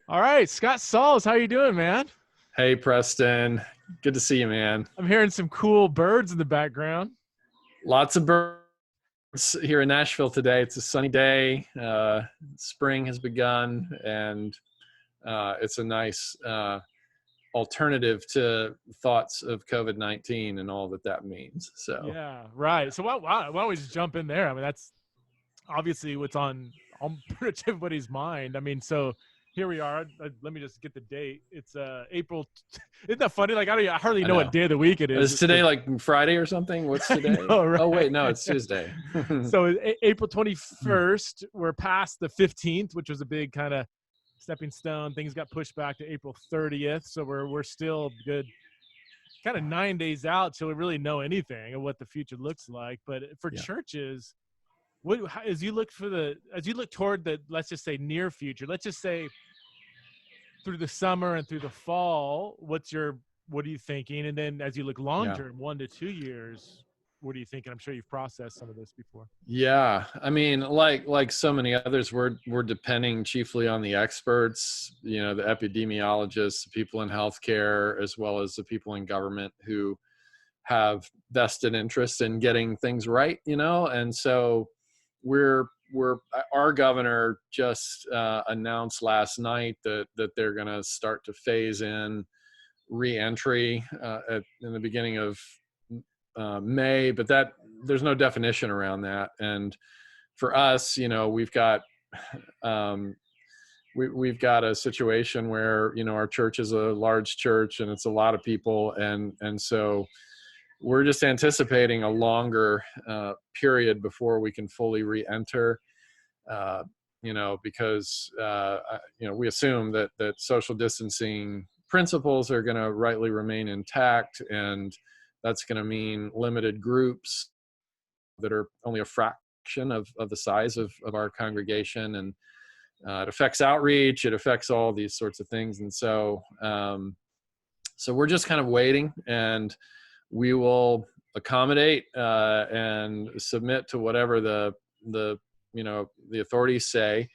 All right, Scott Sauls, how you doing, man? Hey, Preston. Good to see you, man. I'm hearing some cool birds in the background. Lots of birds here in Nashville today. It's a sunny day. Spring has begun, and it's a nice alternative to thoughts of COVID-19 and all that that means. So, Yeah, right. So why don't we just jump in there? I mean, that's obviously what's on pretty much everybody's mind. I mean, so here we are. Let me just get the date. It's April. Isn't that funny? Like I hardly I know what know. day of the week it is. Is Just today because like Friday or something? What's I today? know, Oh, right? wait, no, it's Tuesday. So April 21st. We're past the 15th, which was a big kind of stepping stone. Things got pushed back to April 30th. So we're still good kind of 9 days out till we really know anything of what the future looks like. But for Yeah. churches, as you look toward the, let's just say, near future, let's just say through the summer and through the fall, what are you thinking? And then as you look long Yeah. term, 1 to 2 years, what are you thinking? I'm sure you've processed some of this before. Yeah, I mean, like so many others, we're depending chiefly on the experts, the epidemiologists, the people in healthcare, as well as the people in government who have vested interest in getting things right, and so we're our governor just announced last night that they're going to start to phase in reentry in the beginning of May, but that there's no definition around that. And for us, um, we've got a situation where our church is a large church and it's a lot of people, and so we're just anticipating a longer period before we can fully re-enter. Because we assume that social distancing principles are going to rightly remain intact, and that's going to mean limited groups that are only a fraction of the size of our congregation, and it affects outreach, it affects all these sorts of things. And so we're just kind of waiting, and we will accommodate and submit to whatever the authorities say,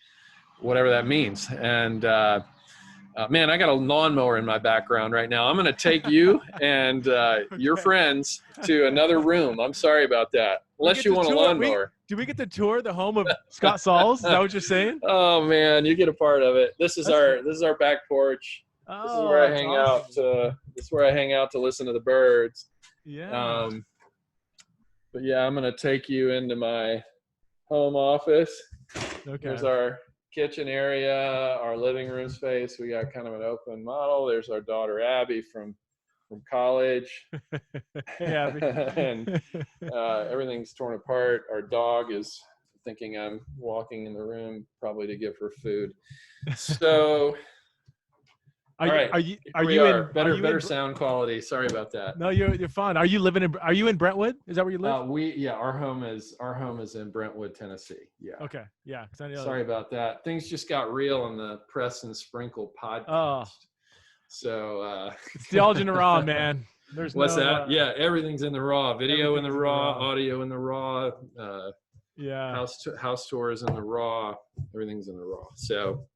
whatever that means. And man, I got a lawnmower in my background right now. I'm going to take you and your Okay. friends to another room. I'm sorry about that. We Unless get you to want a tour. lawnmower. Do we get to tour the home of Scott Sauls? Is that what you're saying? Oh man, you get a part of it. This is That's cool. our back porch. This is where Oh, I that's hang out. awesome. This is where I hang out to listen to the birds. Yeah. Um, but yeah, I'm going to take you into my home office. Okay. Here's our kitchen area, our living room space. We got kind of an open model. There's our daughter Abby from college. Hey, Abby. And everything's torn apart. Our dog is thinking I'm walking in the room, probably to give her food. So, Are all you right, are you here are we you are. in are you in Better sound quality. Sorry about that. No, you're fine. Are you in Brentwood? Is that where you live? Our home is in Brentwood, Tennessee. Yeah. Okay. Yeah, 'cause I know. Sorry about that. Things just got real on the Press and Sprinkle Oh, podcast. So it's theology in the raw, man. There's what's no that? Yeah, everything's in the raw. Video in the everything's in the raw, raw. audio in the raw, Yeah. house tours in the raw. Everything's in the raw. So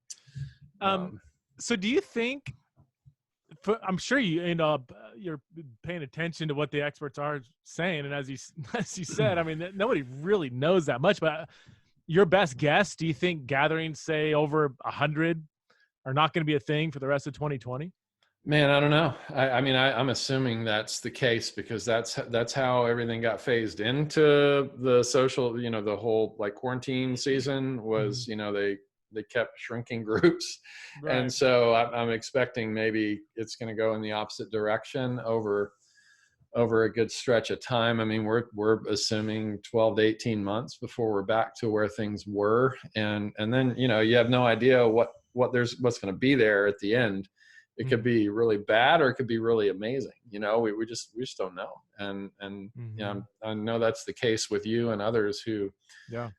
Um so do you think I'm sure you're paying attention to what the experts are saying, and as you as you said, I mean, nobody really knows that much. But your best guess, do you think gatherings, say over 100, are not going to be a thing for the rest of 2020? man, I don't know. I'm assuming that's the case because that's how everything got phased into the social. The whole like quarantine season was. They kept shrinking groups, and Right. so I'm expecting maybe it's going to go in the opposite direction over a good stretch of time. I mean, we're assuming 12 to 18 months before we're back to where things were, and then you have no idea what's going to be there at the end. It could be really bad or it could be really amazing. We just don't know. And I know that's the case with you and others who Yeah.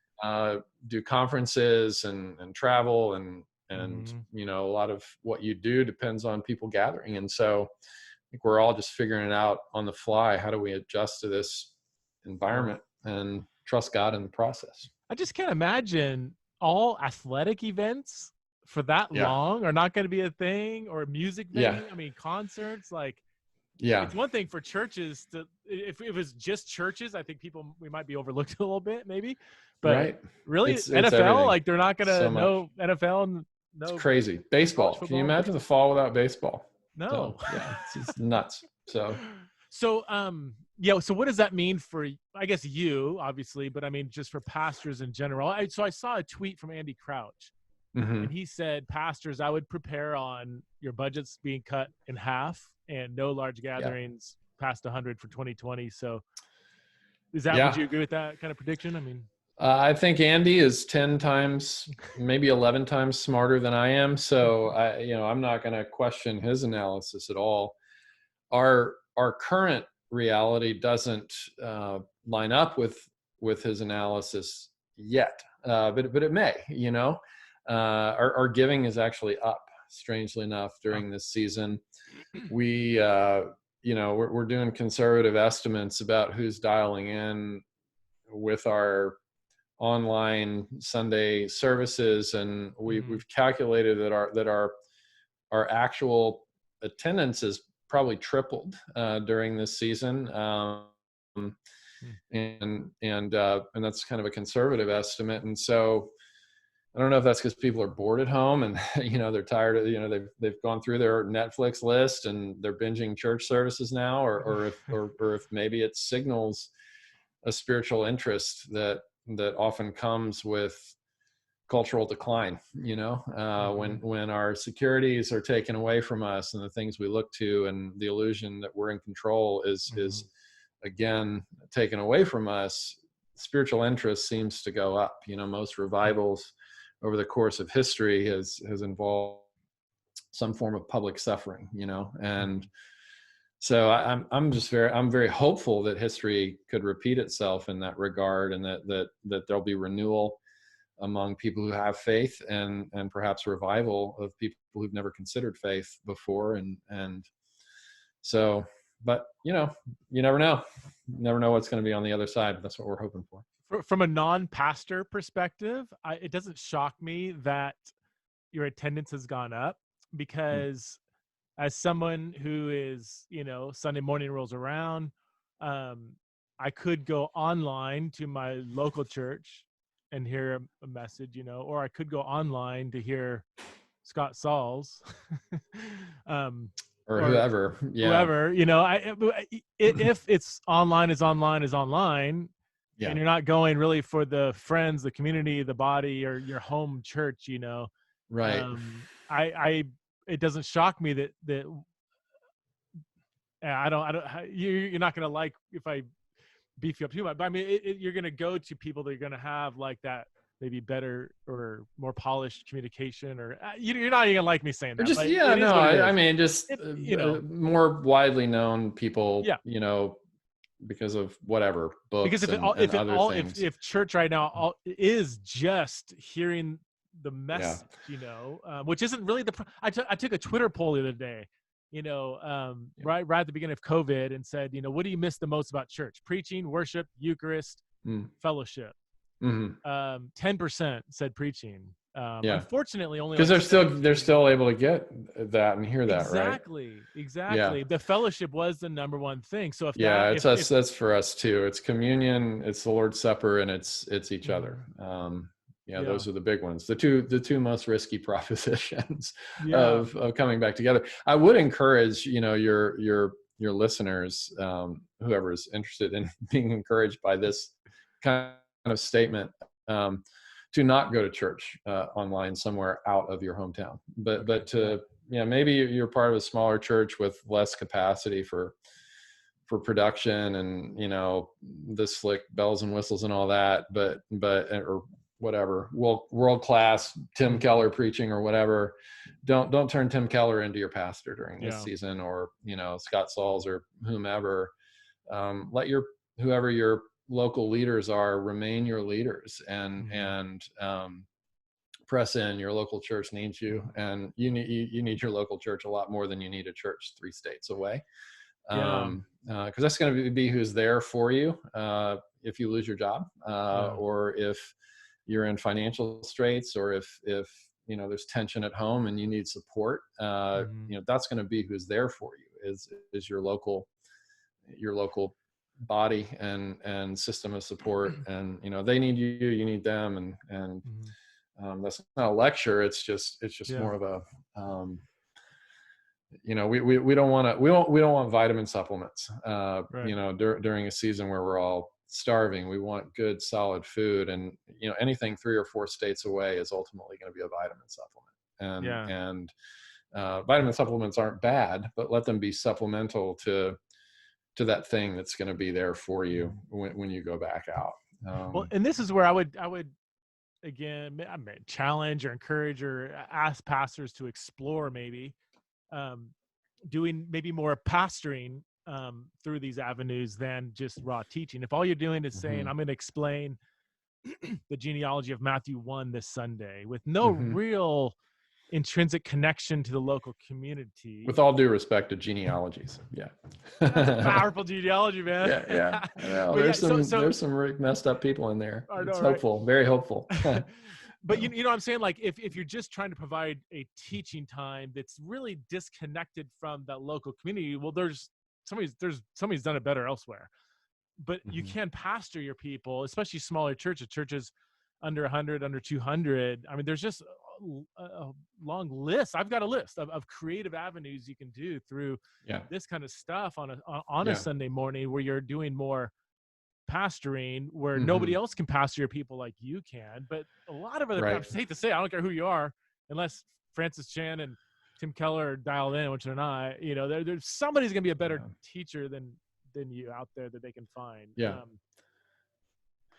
do conferences and travel and Mhm. a lot of what you do depends on people gathering. And so I think we're all just figuring it out on the fly. How do we adjust to this Yeah. environment and trust God in the process? I just can't imagine all athletic events for that Yeah. long are not going to be a thing, or a music Yeah. venue. I mean, concerts, like, Yeah. it's one thing for churches to, if it was just churches, I think we might be overlooked a little bit maybe, but Right. really It's NFL, everything. like they're not going to So much. know NFL and It's no crazy. college Baseball. Can you football. imagine the fall without baseball? No. So yeah, it's nuts. So So, yeah. So, what does that mean for, I guess, you, obviously, but I mean, just for pastors in general? So, I saw a tweet from Andy Crouch, and mhm. he said, "Pastors, I would prepare on your budgets being cut in half and no large Yeah. gatherings past 100 for 2020." So, is that? Would Yeah. you agree with that kind of prediction? I mean, I think Andy is 10 times, maybe 11 times smarter than I am. So I'm not going to question his analysis at all. Our current reality doesn't line up with his analysis yet, but it may. Our giving is actually up, strangely enough, oh, during this season. We're doing conservative estimates about who's dialing in with our online Sunday services, and we've calculated that our actual attendance is probably tripled during this season, and that's kind of a conservative estimate. And so I don't know if that's because people are bored at home and they're tired of they've gone through their Netflix list and they're binging church services now, or if maybe it signals a spiritual interest that often comes with cultural decline, when our securities are taken away from us and the things we look to and the illusion that we're in control is again taken away from us. Spiritual interest seems to go up. Most revivals over the course of history has involved some form of public suffering, and so I'm very hopeful that history could repeat itself in that regard, and that there'll be renewal among people who have faith, and perhaps revival of people who've never considered faith before. And so, but you never know. You never know what's going to be on the other side. That's what we're hoping for. From a non-pastor perspective, it doesn't shock me that your attendance has gone up, because as someone who is, Sunday morning rolls around, I could go online to my local church and hear a message, or I could go online to hear Scott Sauls, Or or whoever. Yeah. whoever, if it's online, is online, is online, Yeah. and you're not going really for the friends, the community, the body, or your home church, Right. it doesn't shock me that I don't, you're not going to like if I beef you up too much, but I mean, you're going to go to people that are going to have like that, maybe better or more polished communication, or you're not even gonna like me saying Or that, just, but yeah, it is no, what it I is. mean, just more widely known people, Yeah. because of whatever Because books if and other things. if church right now is just hearing the Yeah. message, which isn't really I took a Twitter poll the other day, right at the beginning of COVID, and said, what do you miss the most about church? Preaching, worship, Eucharist, fellowship. Mm-hmm. 10% said preaching. Yeah. Unfortunately, only Because like they're 17. still able to get that and hear that, right? Exactly. Yeah. The fellowship was the number one thing. So Yeah, if it's us. That's for us too. It's communion, it's the Lord's Supper, and it's each other. Yeah, yeah, those are the big ones. The two most risky propositions yeah, of coming back together. I would encourage your listeners, whoever is interested in being encouraged by this kind of statement, to not go to church online somewhere out of your hometown, but to maybe you're part of a smaller church with less capacity for production and the slick bells and whistles and all that, but or whatever, world class Tim Keller preaching or whatever. Don't turn Tim Keller into your pastor during this season, or Scott Sauls or whomever. Let whoever your local leaders are remain your leaders, and press in. Your local church needs you, and you need your local church a lot more than you need a church 3 states away. Because that's going to be who's there for you if you lose your job, or if you're in financial straits, or if there's tension at home and you need support, Mm-hmm. that's going to be who's there for you is your local body and system of support. And they need you, you need them. And Mm-hmm. that's not a lecture. It's just Yeah. more of a, we don't want to, we don't want vitamin supplements, Right. during a season where we're all starving. We want good, solid food. And, anything 3 or 4 states away is ultimately going to be a vitamin supplement. Yeah. And vitamin supplements aren't bad, but let them be supplemental to that thing that's going to be there for you Mhm. when you go back out. Well, and this is where I would again, I mean, challenge or encourage or ask pastors to explore maybe um, doing maybe more pastoring through these avenues than just raw teaching. If all you're doing is saying, Mhm. I'm going to explain the genealogy of Matthew 1 this Sunday with no Mhm. real intrinsic connection to the local community. With all due respect to genealogies, yeah. That's a powerful genealogy, man. Yeah, yeah. I know. But yeah, There's so some so there's some really messed up people in there. I know, It's right? hopeful, very hopeful. But you know what I'm saying? Like if you're just trying to provide a teaching time that's really disconnected from that local community, well, there's somebody's done it better elsewhere. But you Mhm. can pastor your people, especially smaller churches under 100, under 200. I mean, there's just a long list. I've got a list of creative avenues you can do through Yeah, this kind of stuff on a yeah. Sunday morning where you're doing more pastoring where nobody Mhm. else can pastor your people like you can. But a lot of other Right. pastors, hate to say, I don't care who you are, unless Francis Chan and Tim Keller are dialed in, which they're not. There's somebody's gonna be a better Yeah. teacher than you out there that they can find. Yeah.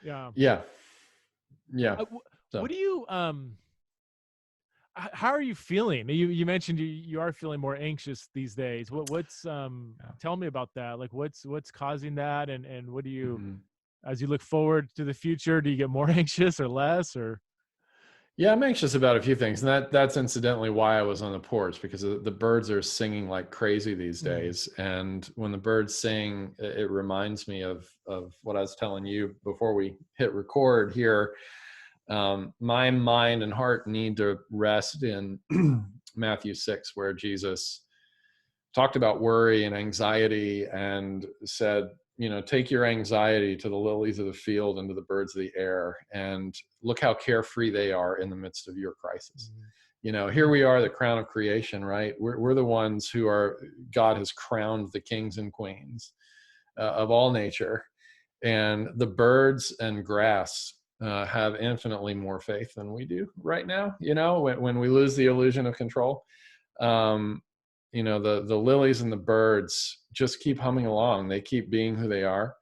Yeah. Yeah. Yeah. What So, do you how are you feeling? You mentioned you are feeling more anxious these days. What's yeah. tell me about that. Like what's causing that, and what do you, Mhm. as you look forward to the future, do you get more anxious or less or Yeah, I'm anxious about a few things, and that's incidentally why I was on the porch, because the birds are singing like crazy these Mm, days. And when the birds sing, it reminds me of what I was telling you before we hit record here. My mind and heart need to rest in Matthew 6, where Jesus talked about worry and anxiety and said, take your anxiety to the lilies of the field and to the birds of the air, and look how carefree they are in the midst of your crisis. mm, Here we are, the crown of creation, right? We're the ones who are, God has crowned the kings and queens of all nature. And the birds and grass have infinitely more faith than we do right now, when we lose the illusion of control. um, the lilies and the birds just keep humming along. They keep being who they are.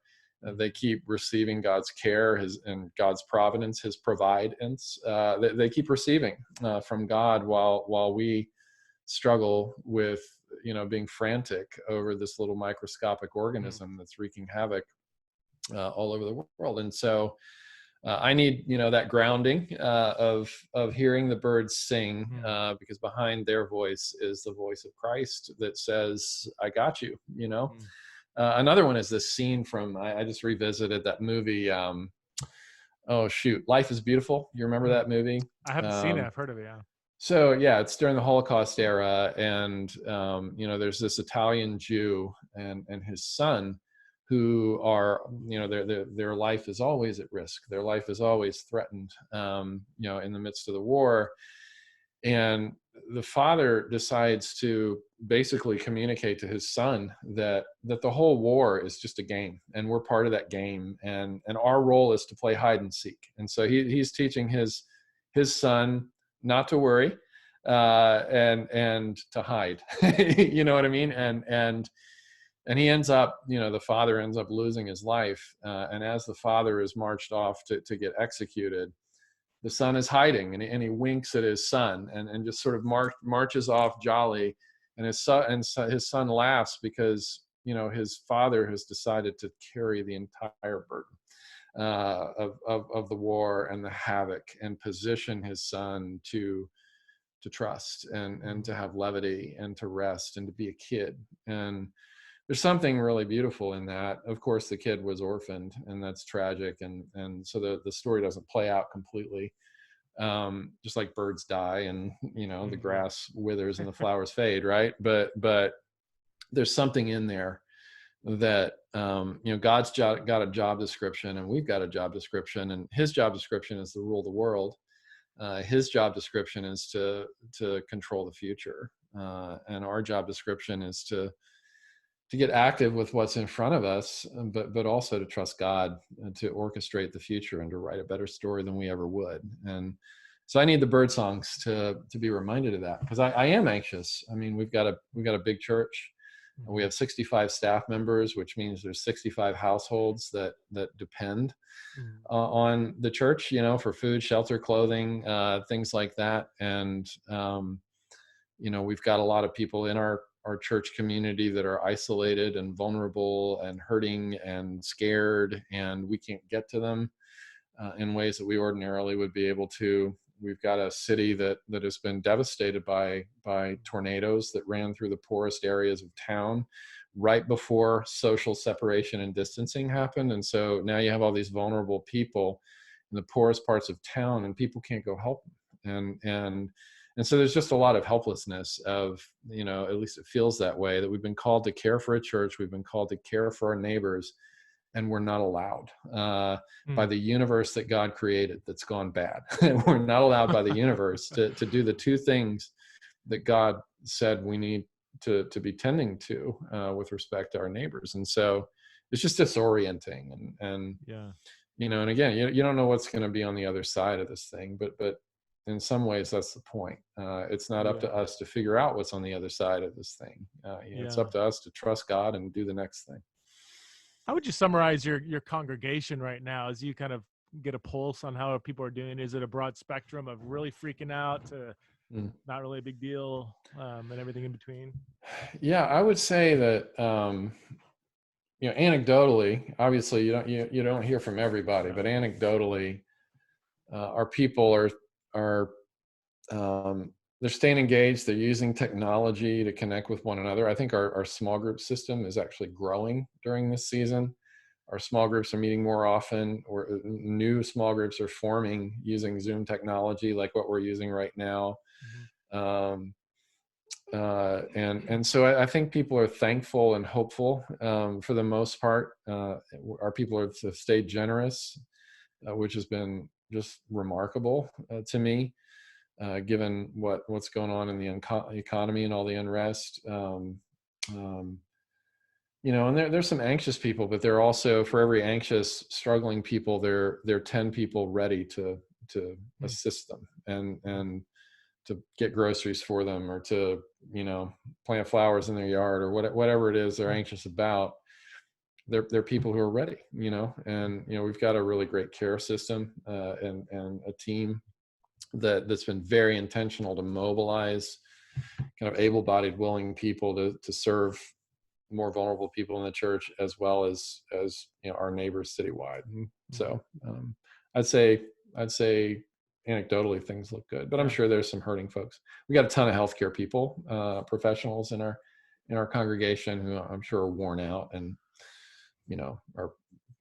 They keep receiving God's care, and God's providence, His providence. They keep receiving from God, while we struggle with being frantic over this little microscopic mm, organism that's wreaking havoc all over the world. And so I need that grounding of hearing the birds sing, mm, because behind their voice is the voice of Christ that says, "I got you." mm. Another one is this scene from, I just revisited that movie. Oh shoot, Life is Beautiful. You remember Mm. that movie? I haven't seen it. Um, I've heard of it. Yeah. so yeah, it's during the Holocaust era, and there's this Italian Jew and his son, who are, their life is always at risk. Their life is always threatened, in the midst of the war. And the father decides to basically communicate to his son that the whole war is just a game, and we're part of that game, and our role is to play hide and seek. And so he's teaching his son not to worry, and to hide. You know what I mean? And he ends up, the father ends up losing his life, and as the father is marched off to get executed, the son is hiding, and he winks at his son, and just sort of marches off jolly. And his son laughs because his father has decided to carry the entire burden of the war and the havoc, and position his son to trust, and to Mm, have levity, and to rest, and to be a kid. And there's something really beautiful in that. Of course, the kid was orphaned, and that's tragic, and so the story doesn't play out completely. just like birds die and, the Mhm. grass withers and the flowers fade, right? But there's something in there that, God's got a job description, and we've got a job description, and his job description is to rule the world. His job description is to control the future, and our job description is to get active with what's in front of us, but also to trust God and to orchestrate the future and to write a better story than we ever would. And so I need the bird songs to be reminded of that, because I am anxious. I mean, we've got a big church. We Mhm. have 65 staff members, which means there's 65 households that depend Mhm. on the church, for food, shelter, clothing, things like that. And we've got a lot of people in our church community that are isolated and vulnerable and hurting and scared, and we can't get to them in ways that we ordinarily would be able to. We've got a city that has been devastated by tornadoes that ran through the poorest areas of town right before social separation and distancing happened. And so now you have all these vulnerable people in the poorest parts of town, and people can't go help them. And so there's just a lot of helplessness of, at least it feels that way, that we've been called to care for a church, we've been called to care for our neighbors, and we're not allowed by Mm. the universe that God created that's gone bad. We're not allowed by the universe to do the two things that God said we need to be tending to with respect to our neighbors. And so it's just disorienting. And Yeah. and again, you don't know what's going to be on the other side of this thing, but in some ways that's the point. It's not up Yeah. to us to figure out what's on the other side of this thing. It's Yeah. up to us to trust God and do the next thing. How would you summarize your congregation right now as you kind of get a pulse on how people are doing? Is it a broad spectrum of really freaking out to Mm. not really a big deal, and everything in between? Yeah, I would say that anecdotally, obviously you don't hear from everybody, No. but anecdotally, our people are they're staying engaged. They're using technology to connect with one another. I think our small group system is actually growing during this season. Our small groups are meeting more often, or new small groups are forming using Zoom technology, like what we're using right now. Mhm. Um, and so I think people are thankful and hopeful for the most part. Our people have stayed generous, which has been just remarkable to me, given what's going on in the economy and all the unrest. Um, and there's some anxious people, but there are also, for every anxious, struggling people, there are 10 people ready to Mm. assist them and to get groceries for them, or to plant flowers in their yard, or whatever it is they're Mm. anxious about. They're people who are ready, and we've got a really great care system, and a team that's been very intentional to mobilize kind of able-bodied, willing people to serve more vulnerable people in the church, as well as our neighbors citywide. And Mhm. so I'd say anecdotally things look good, but I'm Yeah. sure there's some hurting folks. We got a ton of healthcare people, professionals in our congregation, who I'm sure are worn out and are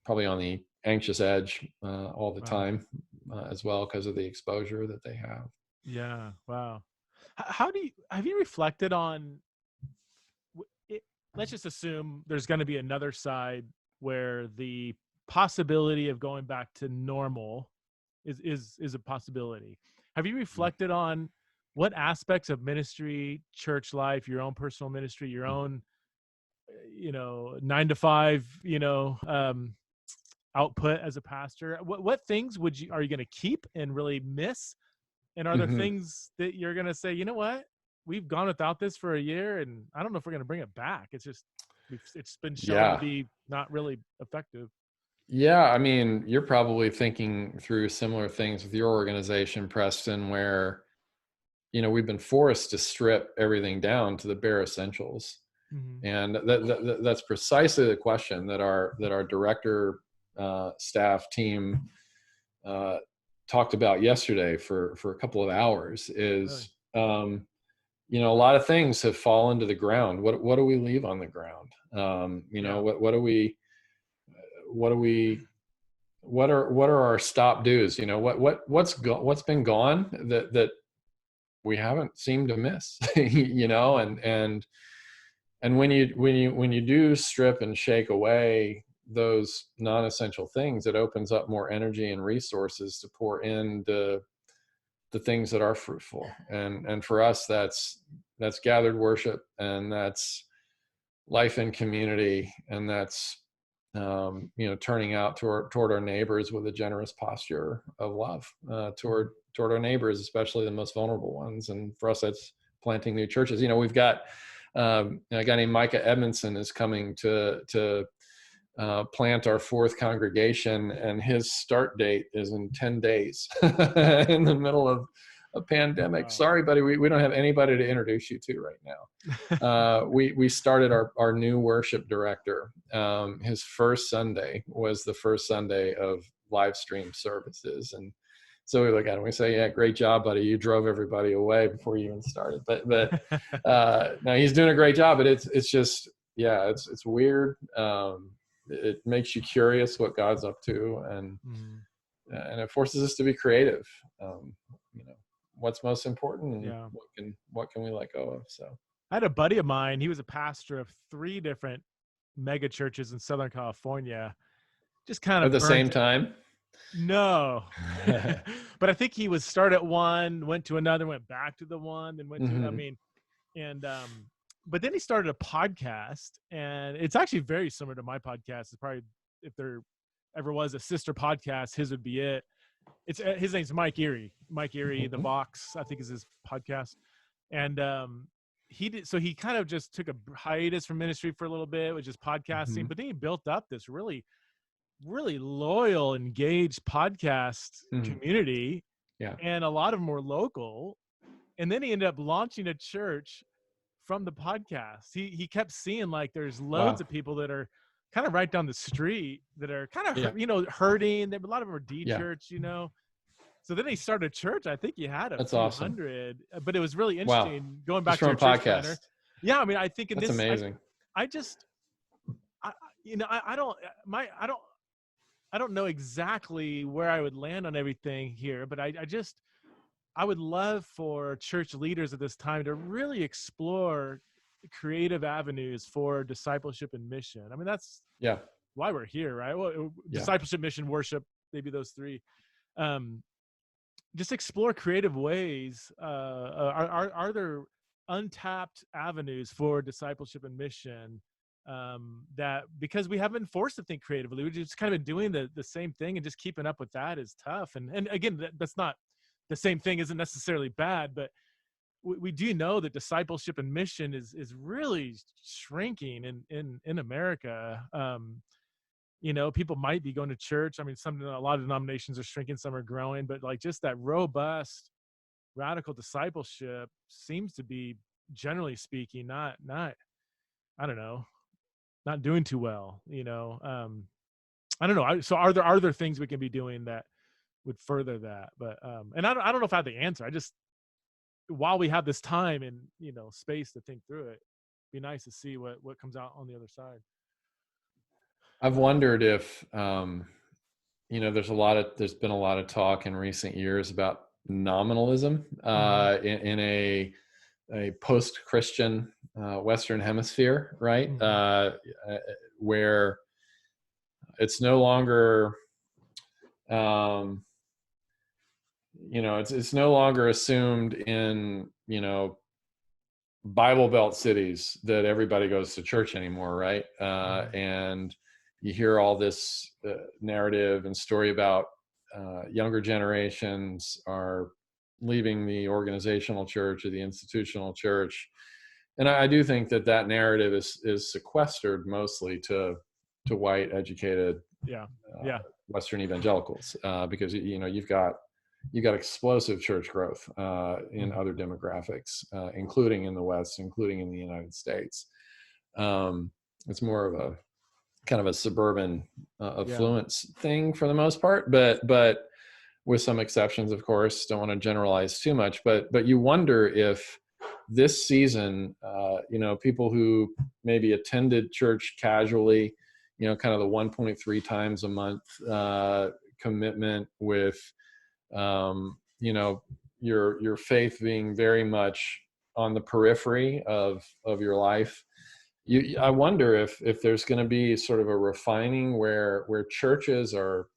probably on the anxious edge all the Wow. time, as well, because of the exposure that they have. Yeah. Wow. How do you have you reflected on it? Let's just assume there's going to be another side where the possibility of going back to normal is a possibility. Have you reflected on what aspects of ministry, church life, your own personal ministry, your own 9 to 5 output as a pastor, what things are you going to keep and really miss, and are there Mm-hmm. things that you're going to say, you know what, we've gone without this for a year and I don't know if we're going to bring it back, it's just it's been shown to Yeah. be not really effective. Yeah, I mean, you're probably thinking through similar things with your organization, Preston, where, we've been forced to strip everything down to the bare essentials. Hmm. And that's precisely the question that our director, staff team, uh, talked about yesterday for a couple of hours. Really. Is a lot of things have fallen to the ground. What do we leave on the ground? Yeah. What do we what are our stop do's? What's been gone that we haven't seemed to miss, and when you do strip and shake away those non-essential things, it opens up more energy and resources to pour into the things that are fruitful. And for us, that's gathered worship, and that's life in community, and that's turning out toward our neighbors with a generous posture of love toward our neighbors, especially the most vulnerable ones. And for us, that's planting new churches. We've got a guy named Micah Edmondson is coming to plant our fourth congregation, and his start date is in 10 days in the middle of a pandemic. Wow. Sorry, buddy, we don't have anybody to introduce you to right now. We started our new worship director. His first Sunday was the first Sunday of live stream services. And so we look at him, we say, yeah, great job, buddy. You drove everybody away before you even started. But no, he's doing a great job. But it's just, yeah, it's weird. It makes you curious what God's up to, and it forces us to be creative. What's most important, and what can we let go of? So I had a buddy of mine. He was a pastor of 3 different mega churches in Southern California. Just kind of at the same time. No, but I think he was start at one, went to another, went back to the one, then went to, but then he started a podcast, and it's actually very similar to my podcast. It's probably, if there ever was a sister podcast, his would be it. His name's Mike Erie. Mike Erie, The Box, I think is his podcast. And he kind of just took a hiatus from ministry for a little bit, which is podcasting, but then he built up this really, really loyal, engaged podcast community. Yeah. And a lot of them were local. And then he ended up launching a church from the podcast. He kept seeing like there's loads of people that are kind of right down the street that are kind of hurting. A lot of them are church, So then he started a church. I think he had a few hundred, but it was really interesting going back to your church planner. Yeah, I mean, I think that's amazing. I don't know exactly where I would land on everything here, but I would love for church leaders at this time to really explore creative avenues for discipleship and mission. I mean, that's why we're here, right? Well, discipleship, mission, worship, maybe those 3. Just explore creative ways. Are there untapped avenues for discipleship and mission that, because we haven't been forced to think creatively, we've just kind of been doing the same thing, and just keeping up with that is tough. And again, that's not, the same thing isn't necessarily bad, but we do know that discipleship and mission is really shrinking in America. People might be going to church. I mean, a lot of denominations are shrinking, some are growing, but like just that robust, radical discipleship seems to be, generally speaking, not I don't know, not doing too well. I don't know. So are there things we can be doing that would further that? But and I don't know if I have the answer. I just, while we have this time and space to think through it, be nice to see what comes out on the other side. I've wondered if there's been a lot of talk in recent years about nominalism in a post-Christian Western hemisphere, right? Where it's no longer it's no longer assumed in Bible Belt cities that everybody goes to church anymore, right? And you hear all this narrative and story about younger generations are leaving the organizational church or the institutional church, and I do think that narrative is sequestered mostly to white, educated, Western evangelicals, because you've got explosive church growth in other demographics, including in the West, including in the United States. It's more of a kind of a suburban affluence thing for the most part, but with some exceptions, of course. Don't want to generalize too much, but you wonder if this season, people who maybe attended church casually kind of the 1.3 times a month commitment with, your faith being very much on the periphery of your life. I wonder if there's going to be sort of a refining where churches are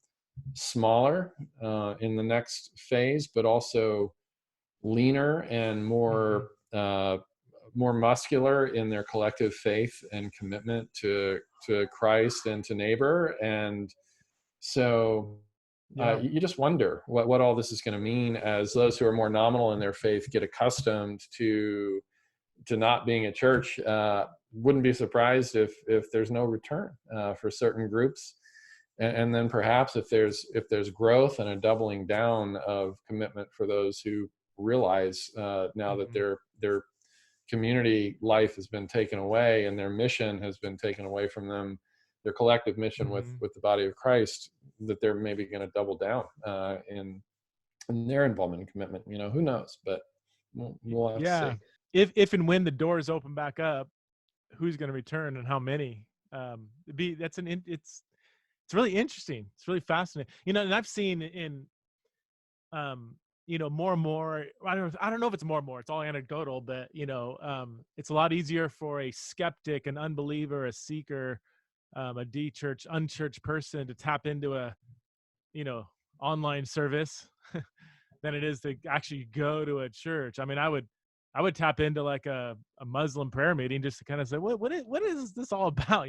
smaller in the next phase, but also leaner and more muscular in their collective faith and commitment to Christ and to neighbor. And so Yeah. you just wonder what all this is going to mean as those who are more nominal in their faith get accustomed to not being a church. Wouldn't be surprised if there's no return for certain groups. And then perhaps if there's growth and a doubling down of commitment for those who realize now that their community life has been taken away and their mission has been taken away from them, their collective mission with the body of Christ, that they're maybe going to double down in their involvement and commitment. Who knows? But we'll have to see. If and when the doors open back up, who's going to return and how many? It's really interesting. It's really fascinating. And I've seen in more and more, I don't know if it's more and more, it's all anecdotal, but it's a lot easier for a skeptic, an unbeliever, a seeker, a de-church, unchurched person to tap into a online service than it is to actually go to a church. I mean, I would tap into like a Muslim prayer meeting just to kind of say, what is this all about?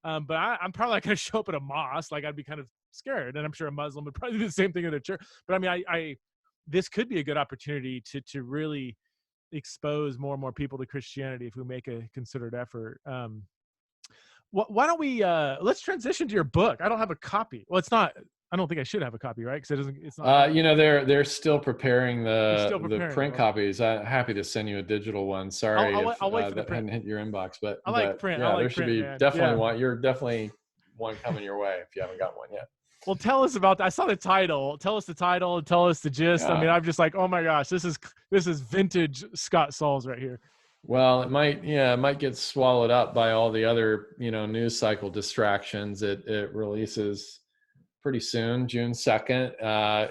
But I'm probably not going to show up at a mosque. Like, I'd be kind of scared, and I'm sure a Muslim would probably do the same thing at a church. But I mean, this could be a good opportunity to really expose more and more people to Christianity if we make a considered effort. Why don't we let's transition to your book? I don't have a copy. Well, it's not. I don't think I should have a copy, right? Because it doesn't. It's not. They're still preparing Still preparing the print copies. I'm happy to send you a digital one. Sorry I'll wait if for the that print. hadn't hit your inbox, but I like print. Yeah, I like there should print, be man. definitely Yeah. one. You're definitely one coming your way if you haven't got one yet. Well, tell us about that. I saw the title. Tell us the title and tell us the gist. Yeah. I mean, I'm just like, oh my gosh, this is vintage Scott Sauls right here. Well, it might get swallowed up by all the other, news cycle distractions. It releases pretty soon, June 2nd.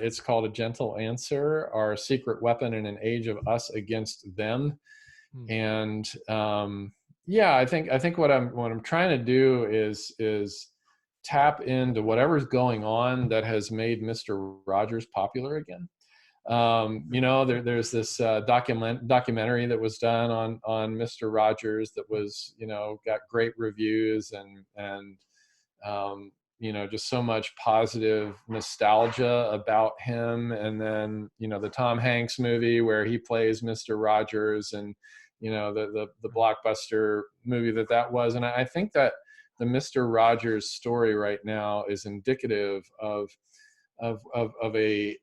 It's called A Gentle Answer: Our Secret Weapon in an Age of Us Against Them. And I think what I'm trying to do is tap into whatever's going on that has made Mr. Rogers popular again. There's this documentary that was done on Mr. Rogers that was, got great reviews and just so much positive nostalgia about him. And then, the Tom Hanks movie where he plays Mr. Rogers, and, the blockbuster movie that was. And I think that the Mr. Rogers story right now is indicative of an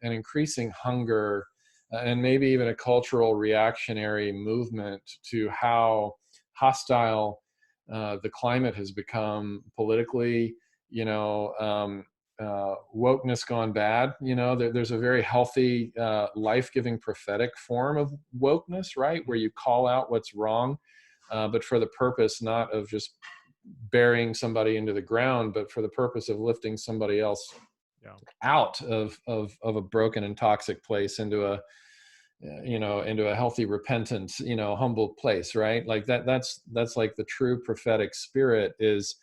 increasing hunger and maybe even a cultural reactionary movement to how hostile the climate has become politically. Wokeness gone bad. There's a very healthy, life-giving, prophetic form of wokeness, right, where you call out what's wrong, but for the purpose not of just burying somebody into the ground, but for the purpose of lifting somebody else out of a broken and toxic place into a healthy, repentant, humble place, right? Like that's like the true prophetic spirit is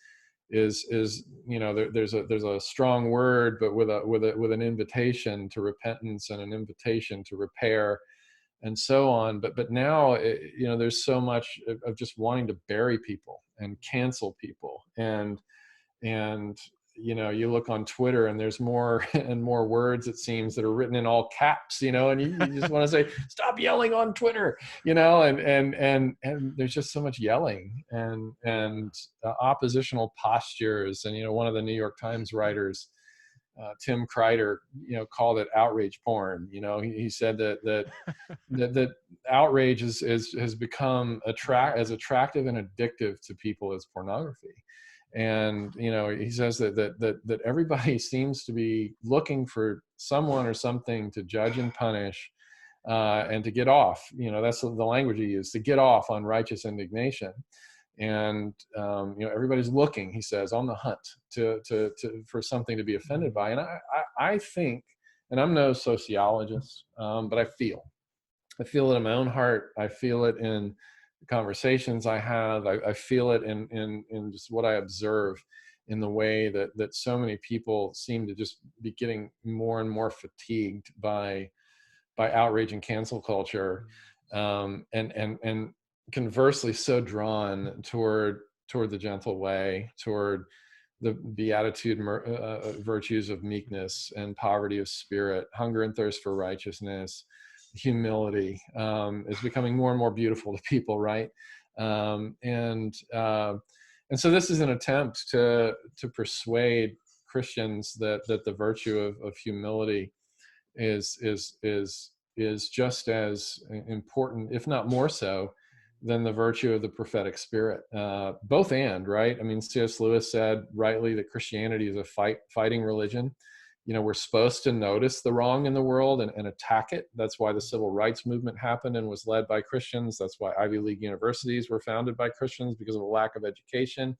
there's a strong word, but with an invitation to repentance and an invitation to repair and so on. But now, there's so much of just wanting to bury people and cancel people. And you look on Twitter and there's more and more words, it seems, that are written in all caps, and you just want to say, stop yelling on Twitter, and there's just so much yelling and oppositional postures. And, one of the New York Times writers, Tim Kreider, called it outrage porn. He said that outrage has become as attractive and addictive to people as pornography. And he says that everybody seems to be looking for someone or something to judge and punish, and to get off. That's the language he used, to get off on righteous indignation. And everybody's looking, he says, on the hunt for something to be offended by. And I think, and I'm no sociologist, but I feel it in my own heart. I feel it in the conversations I have. I feel it in just what I observe in the way that so many people seem to just be getting more and more fatigued by outrage and cancel culture, and conversely so drawn toward the gentle way, toward the beatitude virtues of meekness and poverty of spirit, hunger and thirst for righteousness, humility, is becoming more and more beautiful to people, right? And so this is an attempt to persuade Christians that the virtue of humility is just as important, if not more so, than the virtue of the prophetic spirit. Both and, right? I mean, C.S. Lewis said rightly that Christianity is a fighting religion. We're supposed to notice the wrong in the world and attack it. That's why the civil rights movement happened and was led by Christians. That's why Ivy League universities were founded by Christians, because of a lack of education.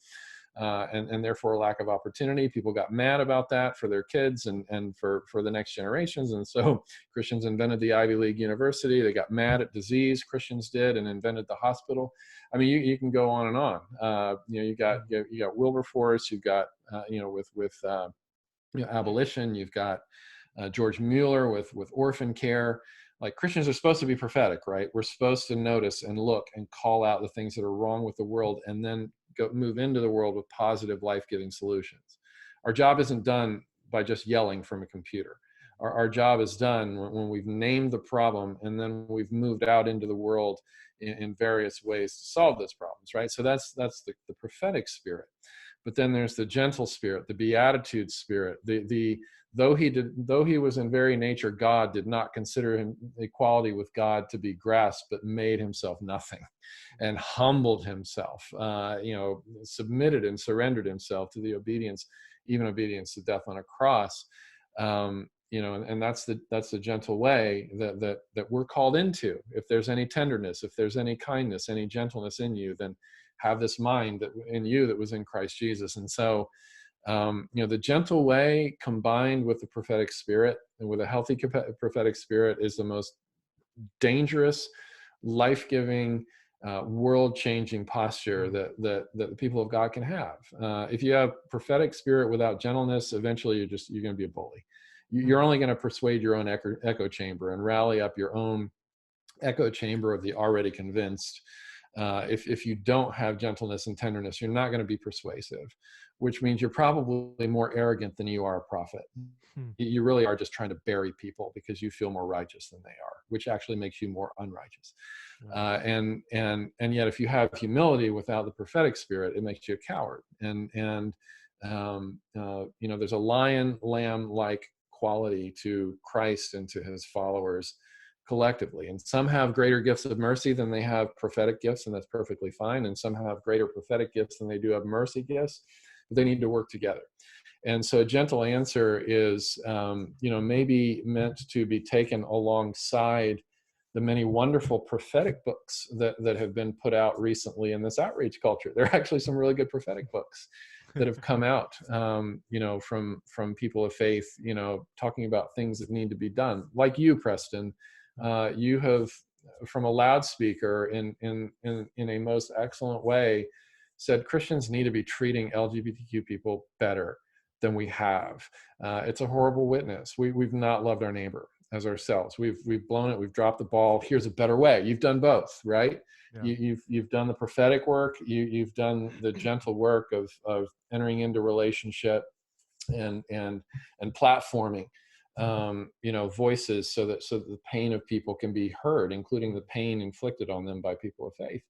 And therefore a lack of opportunity. People got mad about that for their kids and for the next generations. And so Christians invented the Ivy League University. They got mad at disease, Christians did, and invented the hospital. I mean, you can go on and on. You got Wilberforce. You've got with abolition. You've got George Mueller with orphan care. Like, Christians are supposed to be prophetic, right? We're supposed to notice and look and call out the things that are wrong with the world, and then move into the world with positive, life-giving solutions. Our job isn't done by just yelling from a computer. Our job is done when we've named the problem, and then we've moved out into the world in various ways to solve those problems, right? So that's the prophetic spirit. But then there's the gentle spirit, the beatitude spirit, though he was in very nature God, did not consider him equality with God to be grasped, but made himself nothing and humbled himself, submitted and surrendered himself to the obedience to death on a cross. And that's the gentle way that we're called into. If there's any tenderness, if there's any kindness, any gentleness in you, then have this mind that in you that was in Christ Jesus. And so, the gentle way combined with the prophetic spirit, and with a healthy prophetic spirit, is the most dangerous, life-giving, world-changing posture that the people of God can have. If you have prophetic spirit without gentleness, eventually you're going to be a bully. You're only going to persuade your own echo chamber and rally up your own echo chamber of the already convinced. If you don't have gentleness and tenderness, you're not going to be persuasive, which means you're probably more arrogant than you are a prophet. You really are just trying to bury people because you feel more righteous than they are, which actually makes you more unrighteous. And yet, if you have humility without the prophetic spirit, it makes you a coward. And there's a lion lamb like quality to Christ and to his followers collectively. And some have greater gifts of mercy than they have prophetic gifts, and that's perfectly fine. And some have greater prophetic gifts than they do have mercy gifts, but they need to work together. And so a gentle answer is, maybe meant to be taken alongside the many wonderful prophetic books that have been put out recently in this outreach culture. There are actually some really good prophetic books that have come out, from people of faith, talking about things that need to be done. Like you, Preston, you have, from a loudspeaker in a most excellent way, said Christians need to be treating LGBTQ people better than we have. It's a horrible witness. We've not loved our neighbor as ourselves. We've blown it. We've dropped the ball. Here's a better way. You've done both, right? Yeah. You've done the prophetic work. You've done the gentle work of entering into relationship and platforming, voices so that the pain of people can be heard, including the pain inflicted on them by people of faith,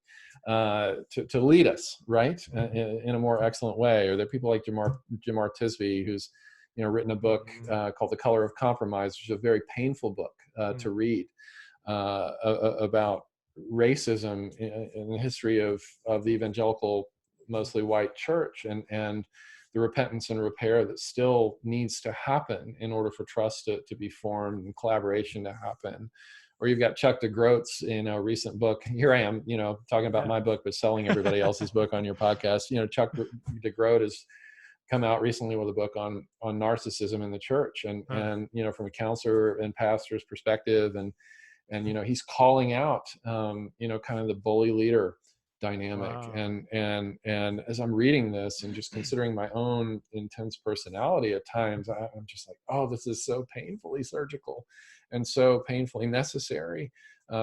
to lead us right in a more excellent way. Or there are people like Jamar Tisby, who's written a book called The Color of Compromise, which is a very painful book to read, about racism in the history of the evangelical, mostly white church, and the repentance and repair that still needs to happen in order for trust to be formed and collaboration to happen or you've got Chuck DeGroat's, recent book. Here I am, talking about my book, but selling everybody else's book on your podcast. Chuck DeGroat has come out recently with a book on narcissism in the church, and from a counselor and pastor's perspective, and he's calling out kind of the bully leader dynamic. Wow. And as I'm reading this and just considering my own intense personality at times, I'm just like, oh, this is so painfully surgical and so painfully necessary,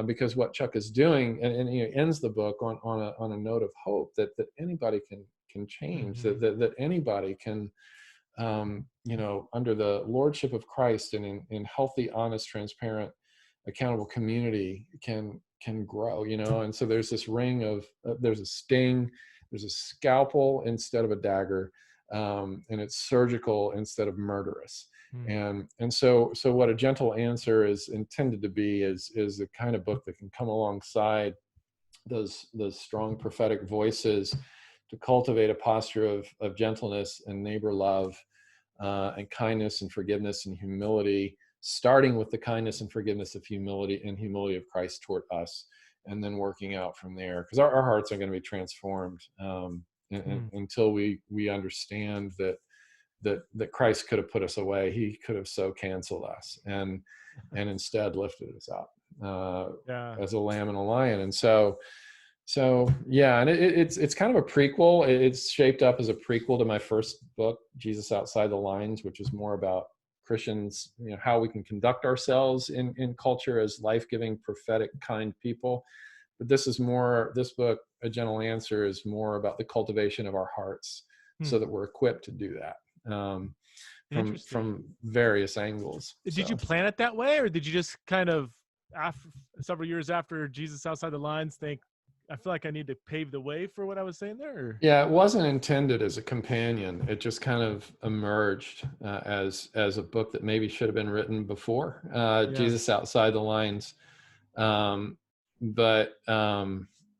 because what Chuck is doing, and he ends the book on a note of hope that anybody can change, that anybody can, under the lordship of Christ and in healthy, honest, transparent, accountable community can grow, and so there's this ring of there's a sting, there's a scalpel instead of a dagger, and it's surgical instead of murderous. And so what A Gentle Answer is intended to be is the kind of book that can come alongside those strong prophetic voices to cultivate a posture of gentleness and neighbor love, and kindness and forgiveness and humility, starting with the kindness and forgiveness of humility and humility of Christ toward us, and then working out from there, because our hearts are going to be transformed until we understand that Christ could have put us away. He could have so canceled us and instead lifted us up as a lamb and a lion. And so yeah, and it's kind of a prequel. It's shaped up as a prequel to my first book, Jesus Outside the Lines, which is more about Christians, how we can conduct ourselves in culture as life-giving, prophetic, kind people. But this book, A Gentle Answer, is more about the cultivation of our hearts so that we're equipped to do that from various angles. Did you plan it that way, or did you just kind of, several years after Jesus Outside the Lines, think, I feel like I need to pave the way for what I was saying there? Or? Yeah, it wasn't intended as a companion. It just kind of emerged as a book that maybe should have been written before Jesus Outside the Lines.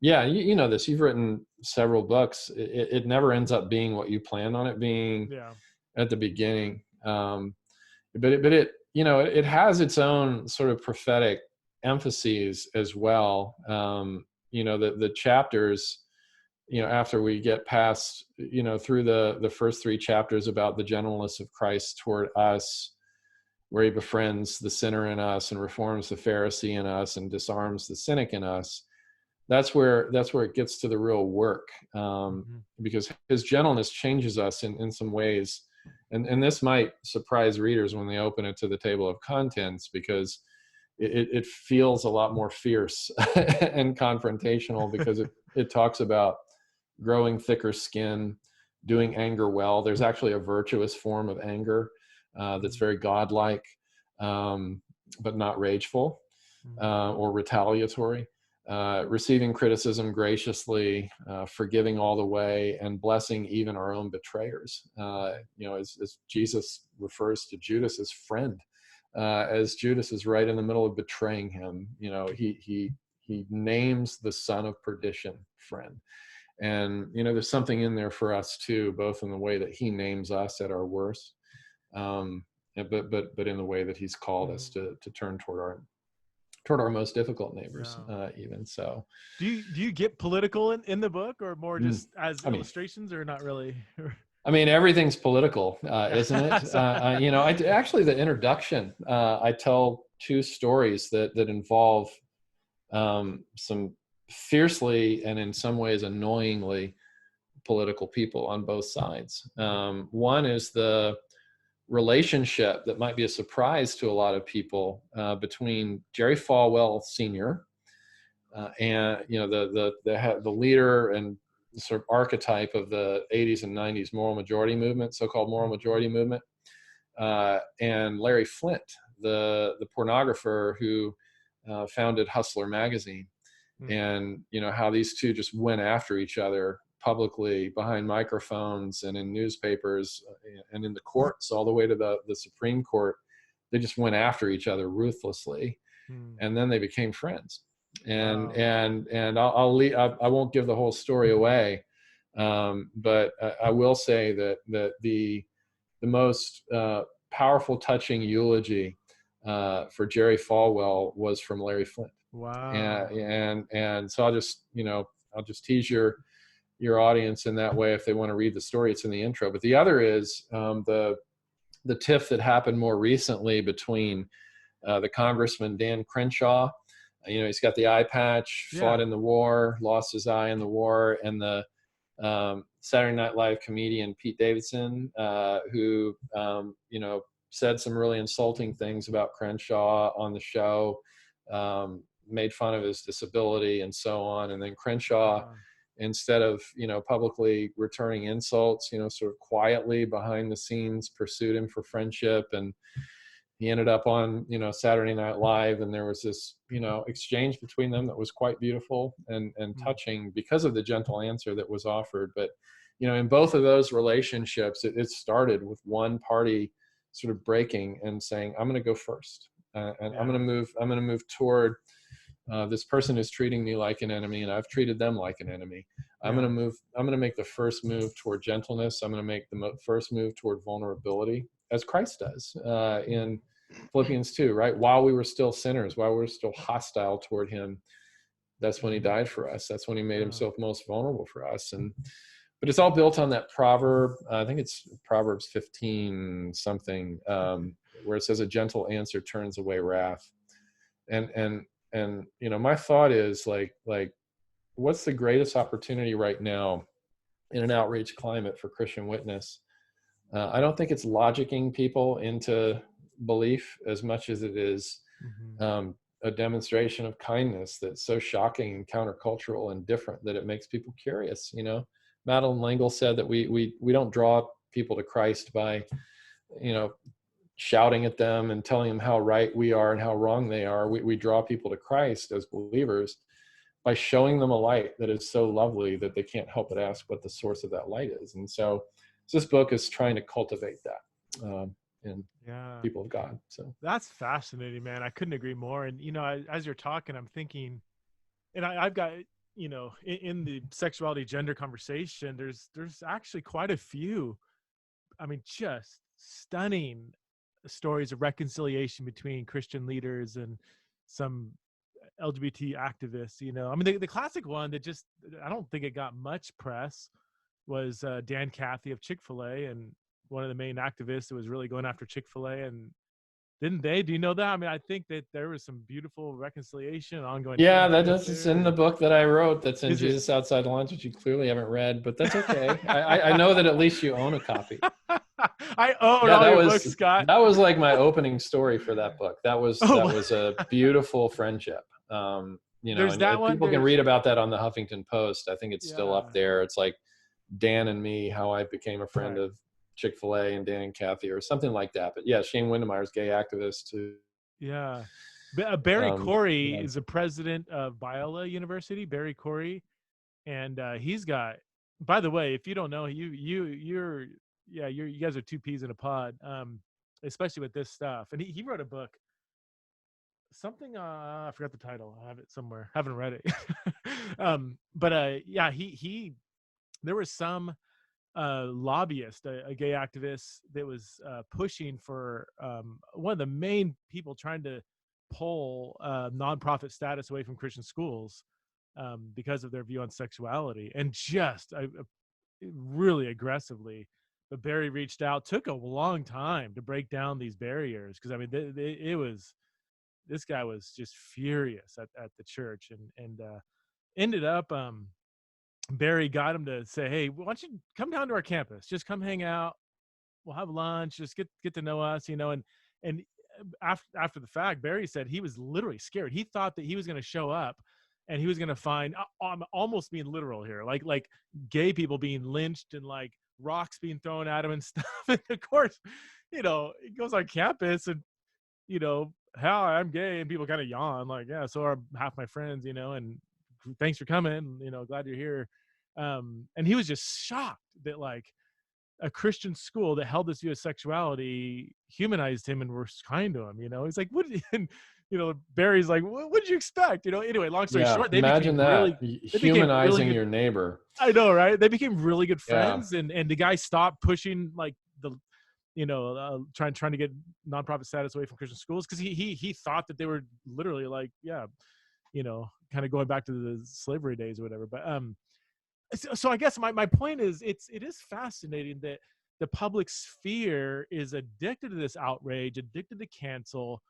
Yeah, you know this. You've written several books. It never ends up being what you planned on it being at the beginning. But it has its own sort of prophetic emphases as well. The chapters, after we get past, through the first three chapters about the gentleness of Christ toward us, where he befriends the sinner in us and reforms the Pharisee in us and disarms the cynic in us, that's where it gets to the real work, because his gentleness changes us in some ways. And this might surprise readers when they open it to the table of contents, because it feels a lot more fierce and confrontational, because it talks about growing thicker skin, doing anger well. There's actually a virtuous form of anger that's very godlike, but not rageful or retaliatory. Receiving criticism graciously, forgiving all the way, and blessing even our own betrayers. As Jesus refers to Judas as friend, as Judas is right in the middle of betraying him, he names the son of perdition friend. And, there's something in there for us too, both in the way that he names us at our worst, but in the way that he's called us to turn toward our most difficult neighbors, even so. Do you get political in the book, or more just as illustrations, or not really? I mean, everything's political, isn't it? Actually, the introduction, I tell two stories that involve some fiercely and in some ways annoyingly political people on both sides. One is the relationship that might be a surprise to a lot of people between Jerry Falwell Sr. And the leader and sort of archetype of the 80s and 90s moral majority movement, so-called moral majority movement, and Larry Flint, the pornographer who founded Hustler magazine, and how these two just went after each other publicly behind microphones and in newspapers and in the courts, all the way to the Supreme Court. They just went after each other ruthlessly, and then they became friends. And I won't give the whole story away, but I will say that the most powerful, touching eulogy for Jerry Falwell was from Larry Flint. Wow. And so I'll just tease your audience in that way. If they want to read the story, it's in the intro. But the other is the tiff that happened more recently between the Congressman Dan Crenshaw. He's got the eye patch, fought in the war, lost his eye in the war, and the Saturday Night Live comedian Pete Davidson, who said some really insulting things about Crenshaw on the show, made fun of his disability and so on. And then Crenshaw, instead of publicly returning insults, sort of quietly behind the scenes pursued him for friendship, and he ended up on Saturday Night Live, and there was this exchange between them that was quite beautiful and touching because of the gentle answer that was offered. But in both of those relationships, it started with one party sort of breaking and saying, I'm going to go first, and I'm going to move toward this person who's treating me like an enemy, and I've treated them like an enemy. I'm going to make the first move toward gentleness. I'm going to make the first move toward vulnerability, as Christ does in Philippians 2, right? While we were still sinners, while we were still hostile toward him, that's when he died for us. That's when he made himself most vulnerable for us. But it's all built on that proverb. I think it's Proverbs 15 something, where it says a gentle answer turns away wrath. And my thought is like what's the greatest opportunity right now in an outreach climate for Christian witness? I don't think it's logicking people into belief as much as it is a demonstration of kindness that's so shocking and countercultural and different that it makes people curious. Madeline L'Engle said that we don't draw people to Christ by shouting at them and telling them how right we are and how wrong they are. We draw people to Christ as believers by showing them a light that is so lovely that they can't help but ask what the source of that light is. And so this book is trying to cultivate that in people of God. So that's fascinating, man. I couldn't agree more. And as you're talking, I'm thinking, and I've got in the sexuality gender conversation, there's actually quite a few, just stunning stories of reconciliation between Christian leaders and some LGBT activists. The classic one that just, I don't think it got much press was Dan Cathy of Chick-fil-A, and one of the main activists that was really going after Chick-fil-A. And didn't they? Do you know that? I think that there was some beautiful reconciliation and ongoing. Yeah, it's in the book that I wrote. That's in Jesus Outside the Lines, which you clearly haven't read, but that's okay. I know that at least you own a copy. I own all your books, Scott. That was like my opening story for that book. That was a beautiful friendship. There's that one. People can read about that on the Huffington Post. I think it's still up there. It's like Dan and Me, How I Became a Friend of Chick-fil-A and Dan and Cathy, or something like that. But yeah, Shane Windemeyer's gay activist too. Yeah. Barry Corey is the president of Biola University, Barry Corey. And he's got, by the way, if you don't know, you guys are two peas in a pod, especially with this stuff. And he wrote a book, something, I forgot the title. I have it somewhere. Haven't read it. He there was some lobbyist, a gay activist that was pushing for one of the main people trying to pull nonprofit status away from Christian schools because of their view on sexuality, and just really aggressively. But Barry reached out. Took a long time to break down these barriers, because this guy was just furious at the church, and ended up Barry got him to say, hey, why don't you come down to our campus? Just come hang out. We'll have lunch. Just get to know us, and after the fact, Barry said he was literally scared. He thought that he was going to show up and he was going to find, I'm almost being literal here, like gay people being lynched and like rocks being thrown at him and stuff. And of course, he goes on campus and, hi, I'm gay. And people kind of yawn like, yeah, so are half my friends, and thanks for coming, glad you're here. And he was just shocked that like a Christian school that held this view of sexuality humanized him and was kind to him. He's like, what? And, Barry's like, what did you expect? Anyway, long story short, they imagine that humanizing your neighbor. I know, right? They became really good friends, and the guy stopped pushing like trying to get nonprofit status away from Christian schools, because he thought that they were literally like, yeah, kind of going back to the slavery days or whatever. But so I guess my point is, it is fascinating that the public sphere is addicted to this outrage, addicted to cancel.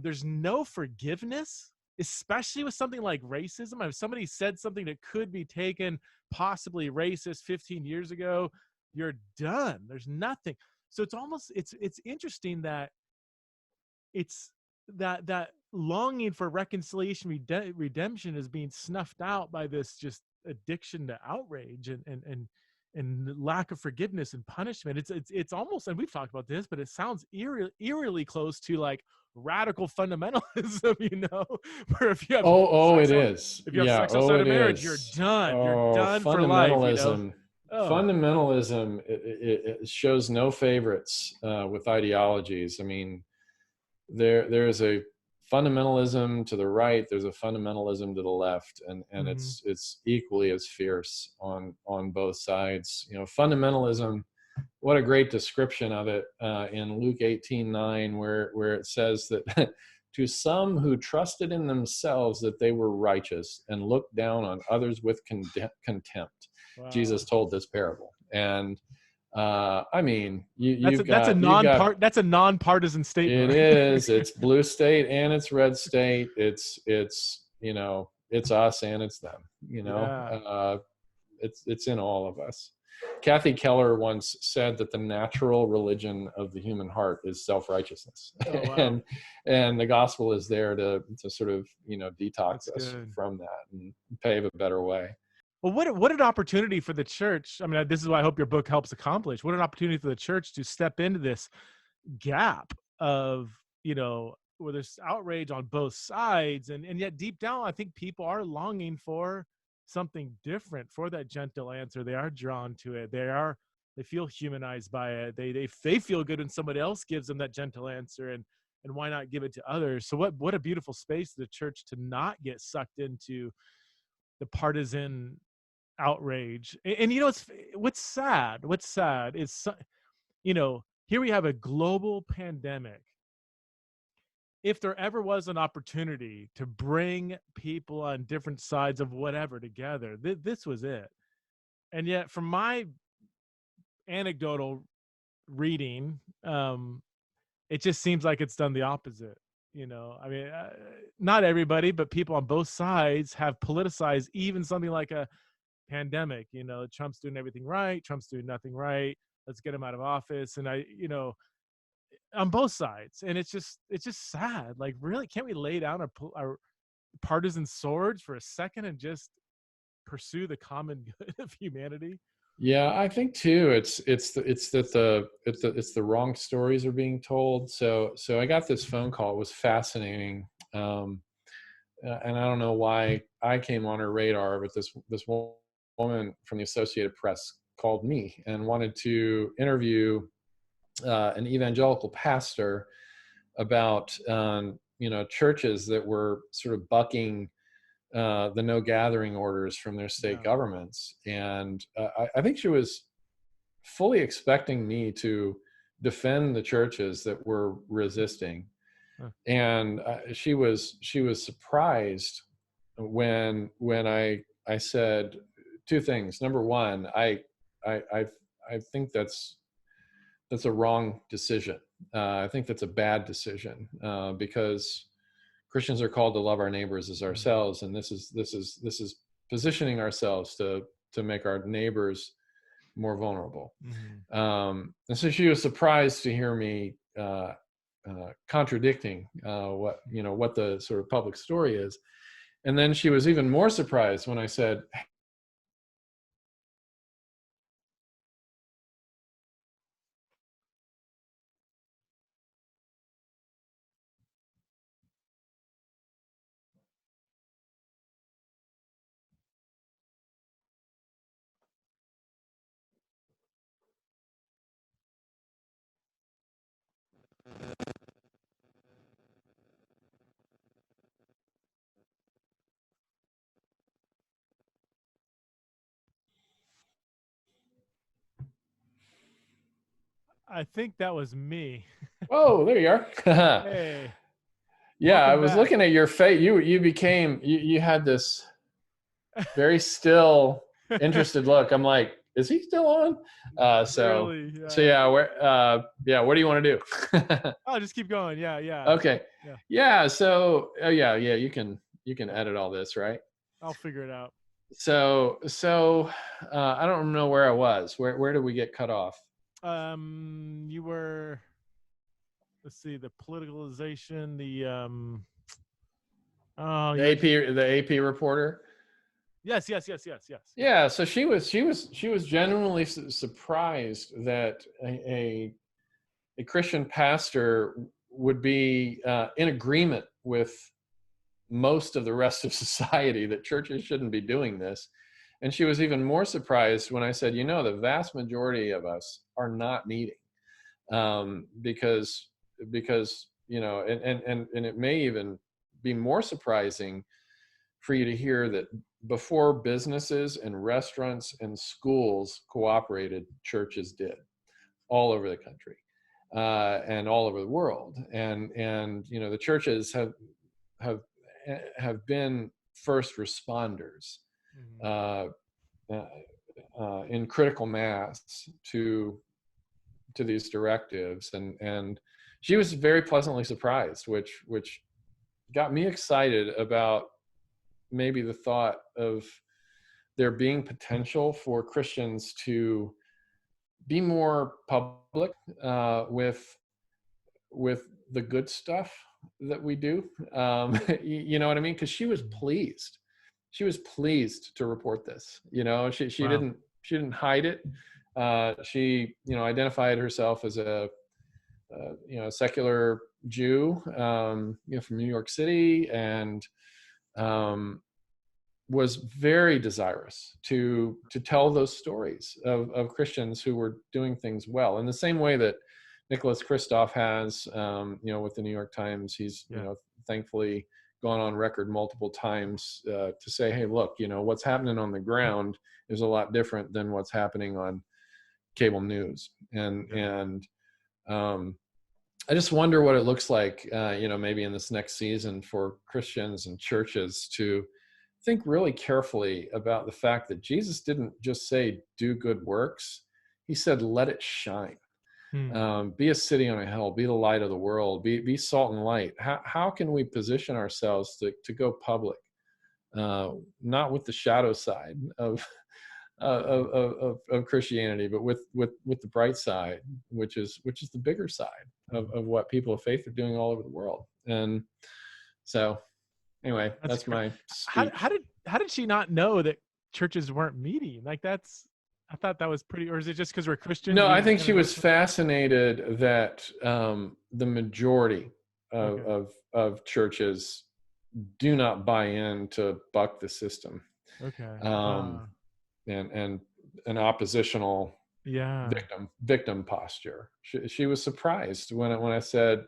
There's no forgiveness, especially with something like racism. If somebody said something that could be taken possibly racist 15 years ago, you're done. There's nothing. So it's interesting that it's that longing for reconciliation, redemption is being snuffed out by this just addiction to outrage and lack of forgiveness and punishment. It's almost, and we've talked about this, but it sounds eerily close to like radical fundamentalism, where if you have It sex is. if you have Yeah. sex Oh, outside of it marriage, is. you're Oh, done for life. fundamentalism. Oh. Fundamentalism, it shows no favorites with ideologies. I mean, there is a fundamentalism to the right, there's a fundamentalism to the left, and Mhm. it's equally as fierce on both sides. Fundamentalism, what a great description of it in Luke 18:9, where it says that to some who trusted in themselves that they were righteous and looked down on others with contempt, Wow. Jesus told this parable. And I mean, That's a, you've that's a got non-part that's a nonpartisan statement, it right? is. It's blue state and it's red state. It's us and it's them. Yeah. It's in all of us. Kathy Keller once said that the natural religion of the human heart is self-righteousness, Oh, wow. and the gospel is there to sort of detox That's us good. from that and pave a better way. Well, what an opportunity for the church. I mean, this is what I hope your book helps accomplish. What an opportunity for the church to step into this gap of, where there's outrage on both sides. And yet deep down, I think people are longing for something different, for that gentle answer. They are drawn to it. They feel humanized by it. They feel good when somebody else gives them that gentle answer, and why not give it to others? So what a beautiful space for the church to not get sucked into the partisan outrage. And what's sad is, here we have a global pandemic. If there ever was an opportunity to bring people on different sides of whatever together, this was it. And yet, from my anecdotal reading, it just seems like it's done the opposite. I mean, not everybody, but people on both sides have politicized even something like a pandemic. Trump's doing everything right, Trump's doing nothing right, let's get him out of office. And on both sides, and it's just sad. Like, really, can't we lay down our partisan swords for a second and just pursue the common good of humanity? Yeah, I think too. It's the wrong stories are being told. So I got this phone call. It was fascinating, and I don't know why I came on her radar, but this woman from the Associated Press called me and wanted to interview an evangelical pastor about churches that were sort of bucking the no gathering orders from their state Yeah. governments. And I think she was fully expecting me to defend the churches that were resisting. Huh. And she was surprised when I said two things. Number one, I think that's a wrong decision. I think that's a bad decision because Christians are called to love our neighbors as ourselves, and this is positioning ourselves to make our neighbors more vulnerable. Mm-hmm. And so she was surprised to hear me contradicting what the sort of public story is, and then she was even more surprised when I said, I think that was me. Oh, there you are. Hey, Yeah, I welcome was back. looking at your face. You had this very still interested look. I'm like, is he still on? So Really? so Yeah. yeah, what do you want to do? Oh, just keep going. Yeah, yeah, Okay. yeah. Yeah, so oh yeah, you can edit all this, right? I'll figure it out. So I don't know where I was. Where did we get cut off? You were. Let's see, the politicalization, the oh, The AP reporter. yes, yes, yes, yes, yes, yes. Yeah, so she was genuinely surprised that a Christian pastor would be in agreement with most of the rest of society that churches shouldn't be doing this. And she was even more surprised when I said, the vast majority of us are not meeting, because and it may even be more surprising for you to hear that before businesses and restaurants and schools cooperated, churches did, all over the country, and all over the world. And the churches have have been first responders, Mhm. uh, in critical mass to these directives. And she was very pleasantly surprised, which got me excited about maybe the thought of there being potential for Christians to be more public, with the good stuff that we do. You know what I mean? Because Mhm. she was pleased to report this. She Wow. didn't hide it. She identified herself as a secular Jew, from New York City, and um, was very desirous to tell those stories of Christians who were doing things well, in the same way that Nicholas Kristof has, with the New York Times. He's Yeah. thankfully gone on record multiple times, to say, hey, look, what's happening on the ground is a lot different than what's happening on cable news. and Yeah. and um, I just wonder what it looks like, maybe in this next season, for Christians and churches to think really carefully about the fact that Jesus didn't just say, do good works. He said, let it shine. Hmm. Be a city on a hill, be the light of the world, be salt and light. How can we position ourselves to go public, not with the shadow side of Christianity, but with the bright side, which is the bigger side Hmm. of what people of faith are doing all over the world. And so, anyway, That's that's great. my How speech. how did how did she not know that churches weren't meeting? Like that's I thought that was pretty, or is it just because we're Christians No, we I just think kind she of know was something? fascinated that, the majority of, Okay. of of churches do not buy into buck the system, Okay. um, and an oppositional Yeah. victim posture. She was surprised when I said,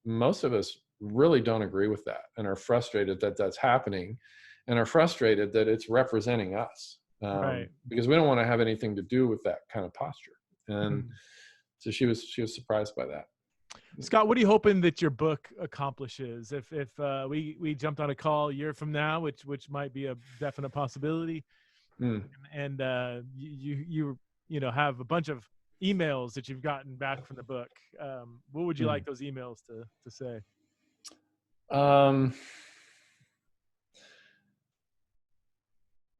most of us really don't agree with that and are frustrated that that's happening, and are frustrated that it's representing us, Right. because we don't want to have anything to do with that kind of posture. And Hmm. so she was surprised by that. Scott, what are you hoping that your book accomplishes? If we jumped on a call a year from now, which might be a definite possibility, Mm, and you have a bunch of emails that you've gotten back from the book, what would you like mm. those emails to say? Um,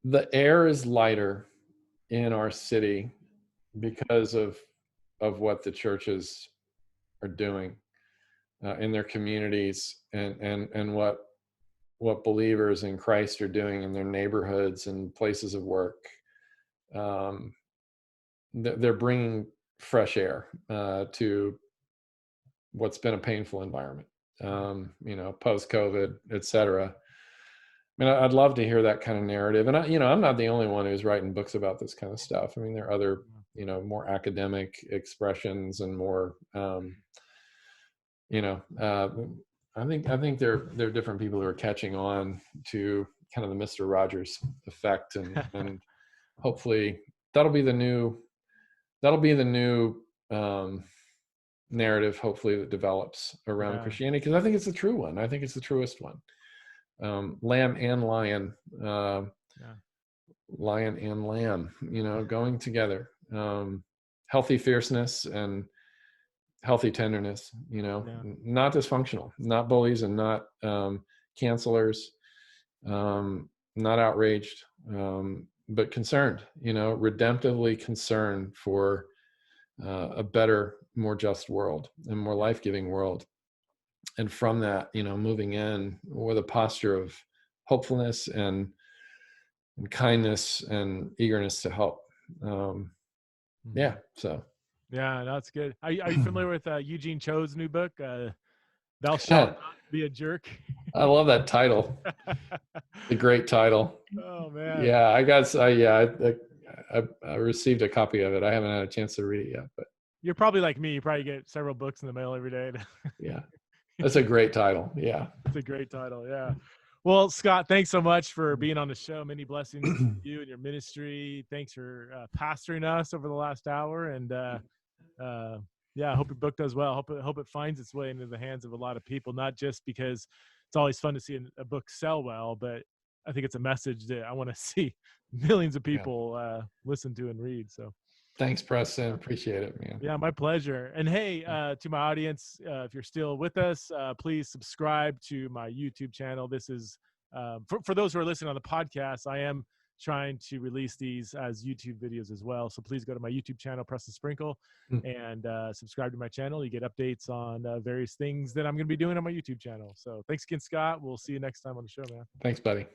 the air is lighter in our city because of what the churches are doing, in their communities, and what believers in Christ are doing in their neighborhoods and places of work. Um, they're bringing fresh air, to what's been a painful environment, post COVID, et cetera. I mean, I'd love to hear that kind of narrative. And I'm not the only one who's writing books about this kind of stuff. I mean, there are other, more academic expressions and more, you know, uh, I think there are different people who are catching on to kind of the Mister Rogers effect, and hopefully that'll be the new that'll be the new, narrative, hopefully, that develops around Christianity, because I think it's the true one. I think it's the truest one. Lamb and lion, lion and lamb, going together. Healthy fierceness and healthy tenderness, not dysfunctional, not bullies, and not cancelers, not outraged, but concerned, redemptively concerned for a better, more just world and more life-giving world. And from that, moving in with a posture of hopefulness and kindness and eagerness to help. Yeah. So. Yeah, that's good. Are you familiar with Eugene Cho's new book, Thou Shalt Not Be a Jerk? I love that title. The great title. Oh man. Yeah, I received a copy of it. I haven't had a chance to read it yet, but you're probably like me. You probably get several books in the mail every day. Yeah, that's a great title. Yeah, it's a great title. Yeah. Well, Scott, thanks so much for being on the show. Many blessings to you and your ministry. Thanks for pastoring us over the last hour. And yeah, I hope your book does well. Hope it finds its way into the hands of a lot of people, not just because it's always fun to see a book sell well, but I think it's a message that I want to see millions of people listen to and read. So thanks, Preston. Appreciate it, man. Yeah, my pleasure. And hey, to my audience, if you're still with us, please subscribe to my YouTube channel. This is for those who are listening on the podcast. I am trying to release these as YouTube videos as well. So please go to my YouTube channel, Preston Sprinkle, and subscribe to my channel. You get updates on various things that I'm going to be doing on my YouTube channel. So thanks again, Scott. We'll see you next time on the show, man. Thanks, buddy.